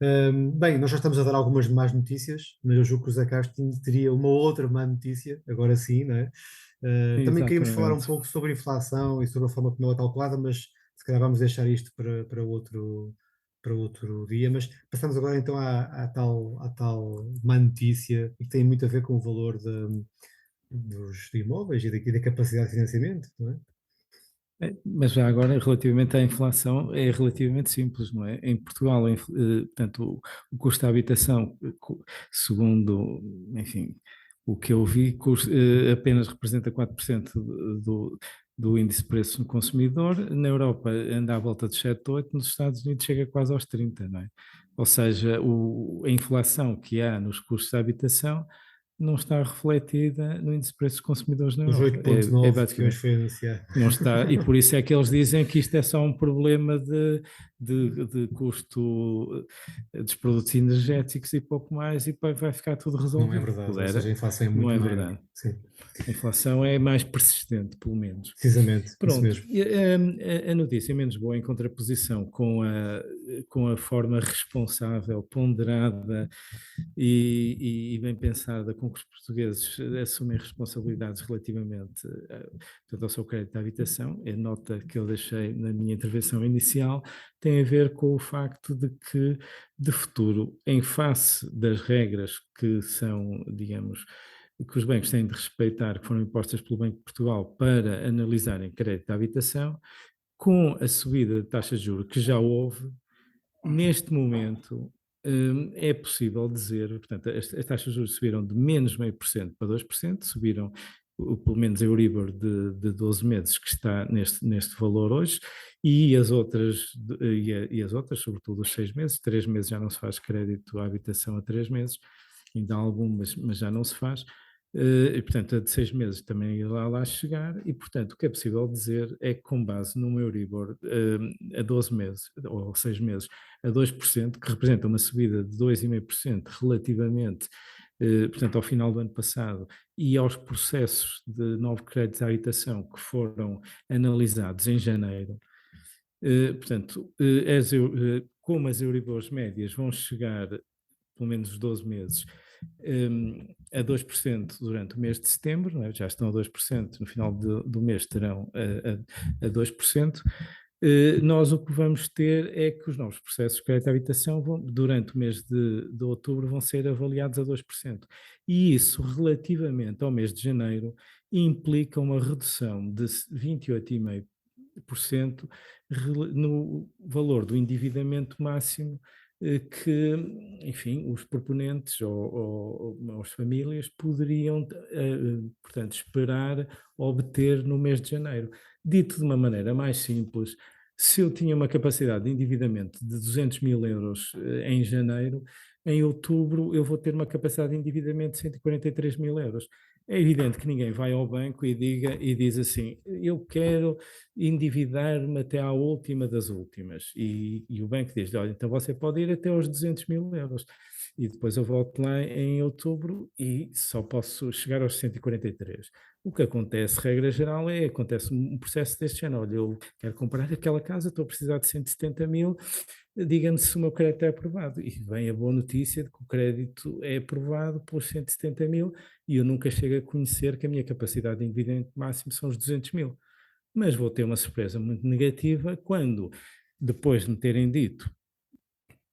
Bem, nós já estamos a dar algumas más notícias, mas eu julgo que o Zé Castro teria uma outra má notícia, agora sim, não é? Também queríamos falar um Exatamente. pouco sobre a inflação e sobre a forma como ela é calculada, mas se calhar vamos deixar isto para outro dia. Mas passamos agora então à tal má notícia, e que tem muito a ver com o valor dos imóveis e da capacidade de financiamento, não é? Mas já agora, relativamente à inflação, é relativamente simples, não é? Em Portugal, portanto, o custo da habitação, segundo, enfim, o que eu vi, apenas representa 4% do índice de preço no consumidor. Na Europa anda à volta de 7, 8, nos Estados Unidos chega quase aos 30, não é? Ou seja, a inflação que há nos custos da habitação não está refletida no índice de preços dos consumidores na Os Europa. oito vírgula É nove que hoje basicamente. foi anunciado. Não está, e por isso é que eles dizem que isto é só um problema de custo dos produtos energéticos e pouco mais, e depois vai ficar tudo Não é resolvido. verdade, ou seja, a Pudera, inflação é não muito é maior. verdade. Sim, A inflação é mais persistente, pelo menos. precisamente, isso Pronto, mesmo. e a notícia menos boa em contraposição com a forma responsável, ponderada e bem pensada com que os portugueses assumem responsabilidades relativamente portanto, ao seu crédito à habitação, a nota que eu deixei na minha intervenção inicial, tem a ver com o facto de que, de futuro, em face das regras que são, digamos, que os bancos têm de respeitar, que foram impostas pelo Banco de Portugal para analisarem crédito à habitação, com a subida de taxas de juros que já houve, neste momento é possível dizer, portanto, as taxas de juros subiram de menos 0,5% para 2%, subiram pelo menos a Euribor de 12 meses, que está neste valor hoje, e as outras, e as outras, sobretudo os 6 meses, 3 meses já não se faz crédito à habitação a 3 meses, ainda há algumas, mas já não se faz. E, portanto, a de 6 meses também irá lá chegar, e, portanto, o que é possível dizer é que, com base numa Euribor a 12 meses, ou 6 meses, a 2%, que representa uma subida de 2,5% relativamente, portanto, ao final do ano passado, e aos processos de novo crédito à habitação que foram analisados em janeiro. Portanto, como as Euribors médias vão chegar, pelo menos os 12 meses, a 2% durante o mês de setembro, não é? Já estão a 2%, no final do mês terão a 2%. Nós o que vamos ter é que os novos processos de crédito à habitação durante o mês de outubro vão ser avaliados a 2%. E isso, relativamente ao mês de janeiro, implica uma redução de 28,5% no valor do endividamento máximo que, enfim, os proponentes ou as famílias poderiam, portanto, esperar obter no mês de janeiro. Dito de uma maneira mais simples, se eu tinha uma capacidade de endividamento de 200 mil euros em janeiro, em outubro eu vou ter uma capacidade de endividamento de 143 mil euros. É evidente que ninguém vai ao banco e diz assim: eu quero endividar-me até à última das últimas. E o banco diz: olha, então você pode ir até aos 200 mil euros. E depois eu volto lá em outubro e só posso chegar aos 143. O que acontece, regra geral, acontece um processo deste género. Olha, eu quero comprar aquela casa, estou a precisar de 170 mil, diga-me se o meu crédito é aprovado. E vem a boa notícia de que o crédito é aprovado pelos 170 mil e eu nunca chego a conhecer que a minha capacidade de endividamento máximo são os 200 mil. Mas vou ter uma surpresa muito negativa quando, depois de me terem dito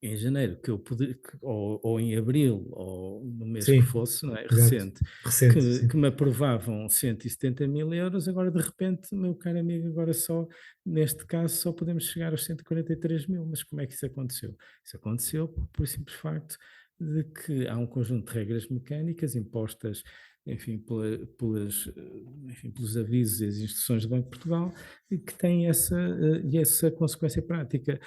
em janeiro que eu podia, ou em abril, ou no mês que Sim, fosse, não é, exato. recente, Recente, que sim. me aprovavam 170 mil euros, agora de repente, meu caro amigo, agora só, neste caso, só podemos chegar aos 143 mil. Mas como é que isso aconteceu? Isso aconteceu por simples facto de que há um conjunto de regras mecânicas impostas, enfim, enfim, pelos avisos e as instruções do Banco de Portugal, e que têm essa consequência prática.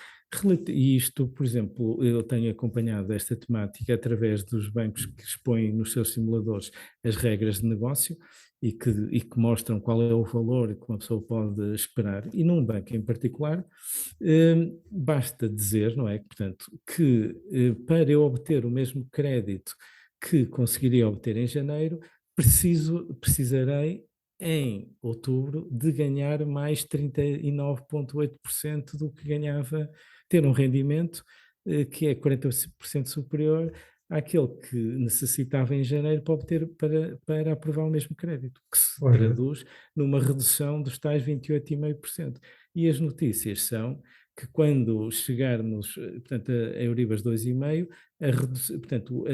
E isto, por exemplo, eu tenho acompanhado esta temática através dos bancos que expõem nos seus simuladores as regras de negócio e que mostram qual é o valor que uma pessoa pode esperar. E num banco em particular, basta dizer, não é? Portanto, que para eu obter o mesmo crédito que conseguiria obter em janeiro, precisarei em outubro de ganhar mais 39,8% do que ganhava, ter um rendimento que é 40% superior àquele que necessitava em janeiro para obter, para aprovar o mesmo crédito, que se Ora, traduz numa redução dos tais 28,5%. E as notícias são que quando chegarmos, portanto, a Euribas 2,5%, portanto,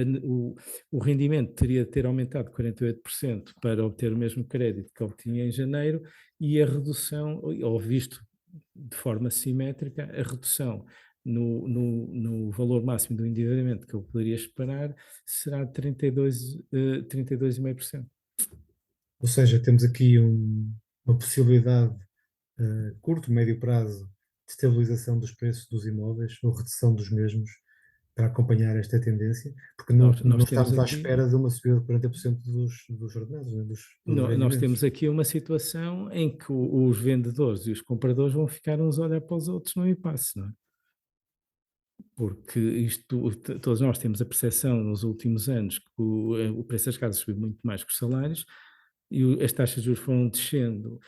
o rendimento teria de ter aumentado 48% para obter o mesmo crédito que obtinha em janeiro, e a redução, ou visto de forma simétrica, a redução no valor máximo do endividamento que eu poderia esperar será de 32,5%. ou seja, temos aqui uma possibilidade curto, médio prazo de estabilização dos preços dos imóveis ou redução dos mesmos para acompanhar esta tendência, porque não Nós temos estamos à aqui espera de uma subida de 40% dos ordenados, né, dos Nós rendimentos. temos aqui uma situação em que os vendedores e os compradores vão ficar uns a olhar para os outros no impasse, não é? Porque isto, todos nós temos a percepção nos últimos anos que o preço das casas subiu muito mais que os salários, e as taxas de juros foram descendo,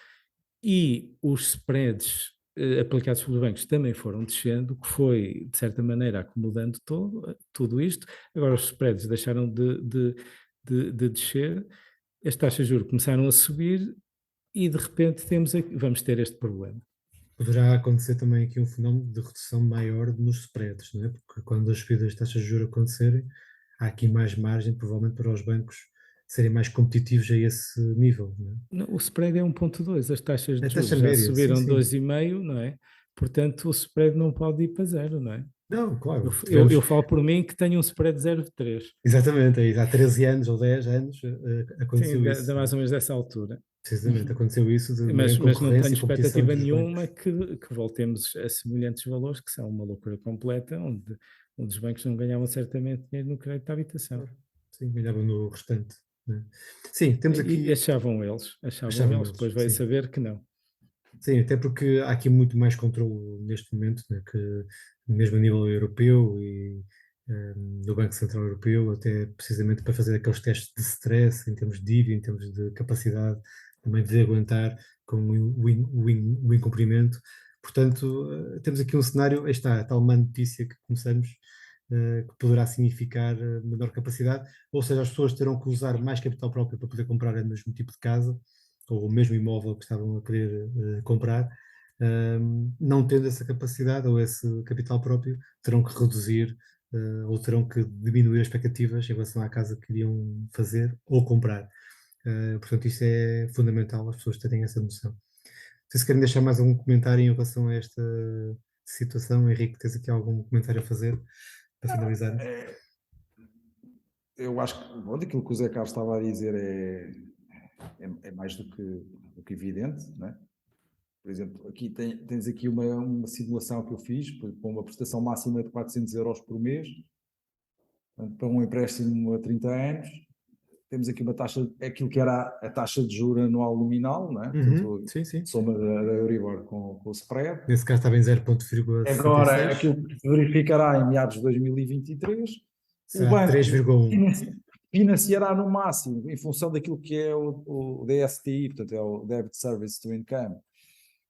e os spreads aplicados pelos bancos também foram descendo, o que foi, de certa maneira, acomodando tudo isto. Agora os spreads deixaram de descer, as taxas de juros começaram a subir, e de repente vamos ter este problema. Poderá acontecer também aqui um fenómeno de redução maior nos spreads, não é? Porque quando as subidas das taxas de juros acontecerem, há aqui mais margem, provavelmente, para os bancos serem mais competitivos a esse nível, não é? Não, o spread é 1,2, as taxas A de taxa juros já média, sim, subiram sim. 2,5, não é? Portanto, o spread não pode ir para zero, não é? Não, Eu, claro, eu, tivemos, eu falo por mim que tenho um spread de 0,3. exatamente, há 13 anos ou 10 anos Sim, aconteceu isso, mais ou menos dessa altura. precisamente, aconteceu isso de uma grande Mas não tenho concorrência e competição expectativa entre os bancos. nenhuma que voltemos a semelhantes valores, que são uma loucura completa, onde os bancos não ganhavam certamente dinheiro no crédito à habitação. Claro. Sim, ganhavam no restante, né? Sim, temos E aqui, achavam achavam eles, eles, depois veio sim. saber que não. Sim, até porque há aqui muito mais controle neste momento, né, que mesmo a nível europeu e do Banco Central Europeu, até precisamente para fazer aqueles testes de stress em termos de dívida, em termos de capacidade também de aguentar com o incumprimento. Portanto, temos aqui um cenário, aí está, a tal má notícia que começamos, que poderá significar menor capacidade, ou seja, as pessoas terão que usar mais capital próprio para poder comprar o mesmo tipo de casa ou o mesmo imóvel que estavam a querer comprar, não tendo essa capacidade ou esse capital próprio, terão que reduzir ou terão que diminuir as expectativas em relação à casa que iriam fazer ou comprar. Portanto, isto é fundamental, as pessoas terem essa noção. Não sei se querem deixar mais algum comentário em relação a esta situação. Henrique, tens aqui algum comentário a fazer para finalizarmos? É, eu acho que bom, aquilo que o Zé Carlos estava a dizer é mais do que evidente, não é? Por exemplo, aqui tens aqui uma simulação que eu fiz com uma prestação máxima de 400 euros por mês, portanto, para um empréstimo a 30 anos. Temos aqui uma taxa, aquilo que era a taxa de juros anual nominal, não é? Uhum, Portanto, sim, sim. soma da Euribor com o spread. Nesse caso estava em Agora, 0,66, aquilo que se verificará em meados de 2023, o será banco 3,1. financiará no máximo, em função daquilo que é o DSTI, portanto é o Debit Service to Income,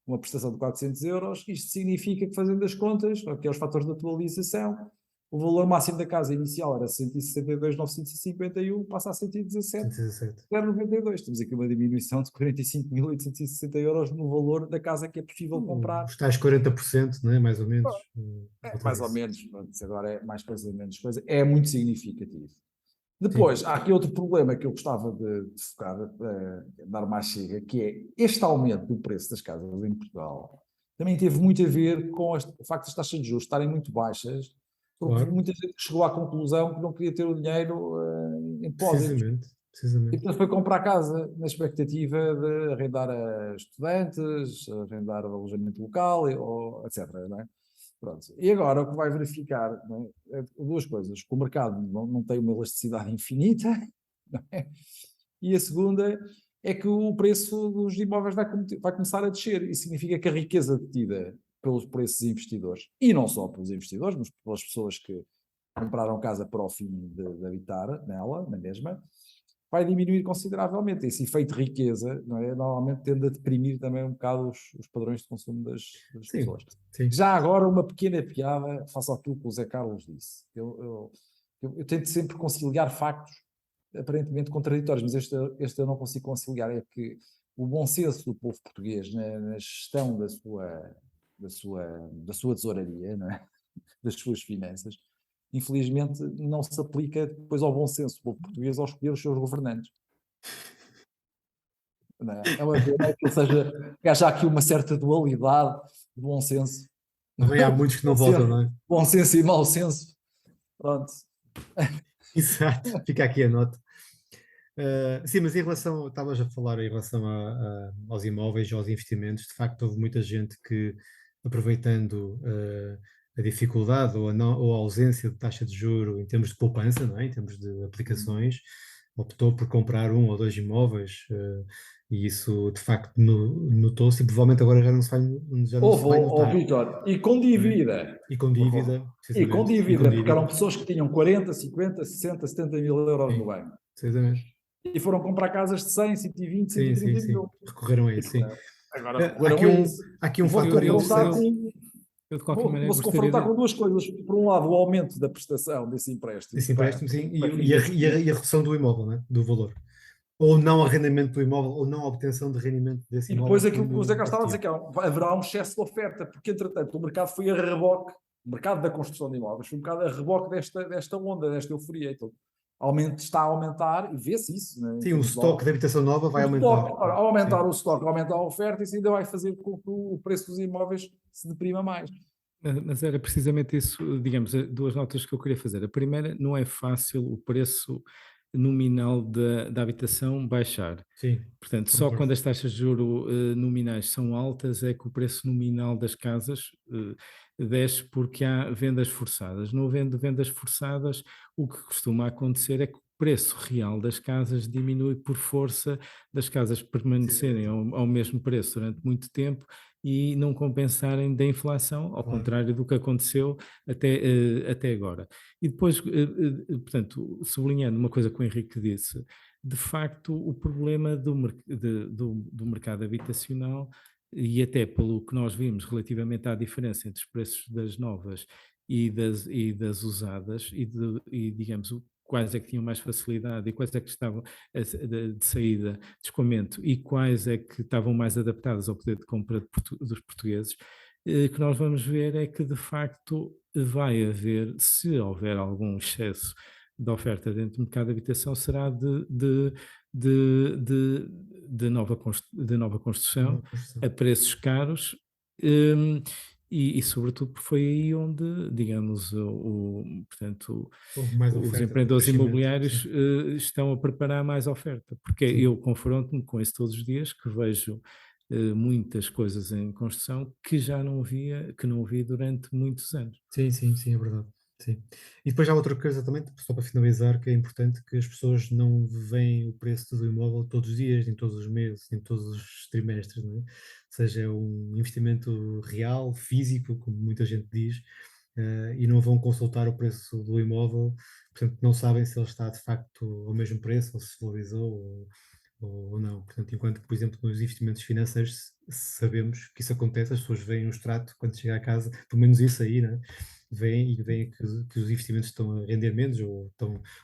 uma prestação de 400 euros. Isto significa que, fazendo as contas, que é os fatores de atualização, o valor máximo da casa inicial era 162.951, passa a 117. 117.092. Temos aqui uma diminuição de 45.860 euros no valor da casa que é possível comprar. Os tais 40%, não é? Mais ou menos. Volta Mais ou disso. menos, agora é mais coisa, menos coisa, é muito significativo. Sim, Depois, há aqui outro problema que eu gostava de focar, dar mais chega, que é este aumento do preço das casas em Portugal também teve muito a ver com o facto das taxas de juros estarem muito baixas, porque claro. muita gente chegou à conclusão que não queria ter o dinheiro em depósitos. Precisamente. E Precisamente. portanto foi comprar casa na expectativa de arrendar a estudantes, arrendar o alojamento local, ou, etc. Não é? Pronto. E agora o que vai verificar, não é duas coisas: que o mercado não tem uma elasticidade infinita, não é? E a segunda é que o preço dos imóveis vai começar a descer. Isso significa que a riqueza detida por esses investidores, e não só pelos investidores, mas pelas pessoas que compraram casa para o fim de habitar nela, na mesma, vai diminuir consideravelmente. Esse efeito de riqueza, não é? Normalmente tende a deprimir também um bocado os padrões de consumo das Sim, pessoas. sim. Já agora, uma pequena piada face àquilo que o Zé Carlos disse. Eu tento sempre conciliar factos aparentemente contraditórios, mas este eu não consigo conciliar. É que o bom senso do povo português na gestão da sua tesouraria, não é? Das suas finanças, infelizmente não se aplica depois ao bom senso do povo português ao escolher os seus governantes. Não é? É uma pena que haja aqui uma certa dualidade de bom senso. Também há muitos que não votam, não é? Bom senso e mau senso. Pronto. Exato, fica aqui a nota. Sim, mas em relação, estavas a falar em relação aos imóveis, aos investimentos, de facto houve muita gente que, aproveitando a dificuldade ou a ausência de taxa de juro em termos de poupança, não é? Em termos de aplicações, optou por comprar um ou dois imóveis, e isso de facto notou-se, e provavelmente agora já não se vai notar. Vítor, e com dívida. E com dívida, E com precisamente. dívida, porque eram pessoas que tinham 40, 50, 60, 70 mil euros Sim, no banco. precisamente. E foram comprar casas de 100, 120, Sim, 130 sim, mil. recorreram a isso, sim. Agora Há recorreram aqui a um, isso. há aqui um Vou-se fator confrontar interessante. Eu de qualquer maneira Vou-se gostaria confrontar com duas coisas. Por um lado, o aumento da prestação desse empréstimo. Esse empréstimo, sim, para e a redução do imóvel, né? Do valor. Ou não arrendamento do imóvel, ou não obtenção de rendimento desse E imóvel. depois aquilo que o Zé Carlos estava a dizer, ativo. que haverá um excesso de oferta, porque entretanto o mercado foi a reboque, o mercado da construção de imóveis foi um bocado a reboque desta onda, desta euforia. Então, está a aumentar, e vê-se isso. Né, Sim, o estoque de habitação nova vai aumentar. Ao aumentar Sim. o estoque, aumentar a oferta, isso ainda vai fazer com que o preço dos imóveis se deprima mais. Mas era precisamente isso, digamos, duas notas que eu queria fazer. A primeira, não é fácil o preço nominal da habitação baixar. Sim, Portanto, só concordo. quando as taxas de juro nominais são altas é que o preço nominal das casas desce, porque há vendas forçadas. Não havendo vendas forçadas, o que costuma acontecer é que o preço real das casas diminui por força das casas permanecerem ao mesmo preço durante muito tempo e não compensarem da inflação, ao Claro. contrário do que aconteceu até agora. E depois, portanto, sublinhando uma coisa que o Henrique disse, de facto, o problema do mercado habitacional, e até pelo que nós vimos relativamente à diferença entre os preços das novas e das usadas, e digamos, quais é que tinham mais facilidade e quais é que estavam de saída de escoamento e quais é que estavam mais adaptadas ao poder de compra dos portugueses, que nós vamos ver é que de facto vai haver, se houver algum excesso de oferta dentro do mercado de habitação, será de nova construção a preços caros, e sobretudo porque foi aí onde, digamos, portanto, Houve mais os oferta, empreendedores crescimento, imobiliários sim. estão a preparar mais oferta, porque Sim. eu confronto-me com isso todos os dias, que vejo muitas coisas em construção que não vi durante muitos anos. Sim, sim, sim, é verdade. Sim. E depois há outra coisa também, só para finalizar, que é importante que as pessoas não veem o preço do imóvel todos os dias, nem todos os meses, nem todos os trimestres, não é? Ou seja, é um investimento real, físico, como muita gente diz, e não vão consultar o preço do imóvel, portanto não sabem se ele está de facto ao mesmo preço, ou se valorizou, ou não. Portanto, enquanto que, por exemplo, nos investimentos financeiros sabemos que isso acontece, as pessoas veem o extrato quando chega a casa, pelo menos isso aí, né? Veem que os investimentos estão a render menos ou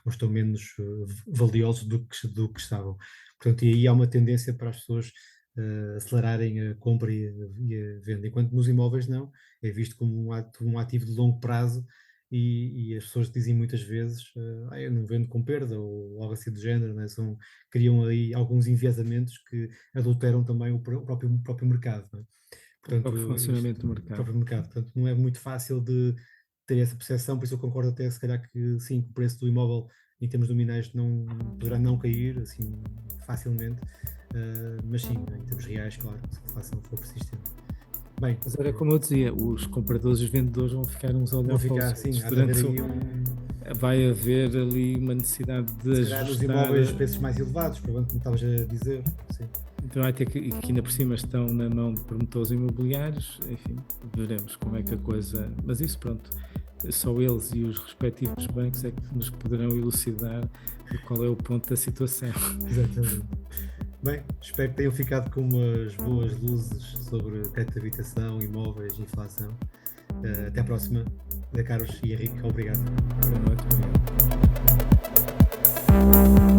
estão menos valiosos do que estavam. Portanto, e aí há uma tendência para as pessoas acelerarem a compra e a venda, enquanto nos imóveis não, é visto como um ativo de longo prazo. E as pessoas dizem muitas vezes, eu não vendo com perda, ou algo assim do género, né? Criam aí alguns enviesamentos que adulteram também o próprio mercado. Não é? O próprio Portanto, funcionamento do o mercado. próprio mercado. Portanto, não é muito fácil de ter essa percepção, por isso eu concordo até, se calhar, que sim, o preço do imóvel em termos nominais poderá não cair assim facilmente, mas sim, em termos reais, claro, se a inflação for persistente. Bem, mas era como eu dizia, os compradores e os vendedores vão ficar uns olhos ficar, sim, vai haver ali uma necessidade de ajustar. Os imóveis preços mais elevados, provavelmente, como estavas a dizer. Sim. Então vai ter que ainda por cima estão na mão de promotores imobiliários, enfim, veremos como é que a coisa. Mas isso, pronto, só eles e os respectivos bancos é que nos poderão elucidar de qual é o ponto da situação. Exatamente. Bem, espero que tenham ficado com umas boas luzes sobre teto de habitação, imóveis, inflação. Até à próxima. Carlos e Henrique, obrigado. Boa noite, obrigado.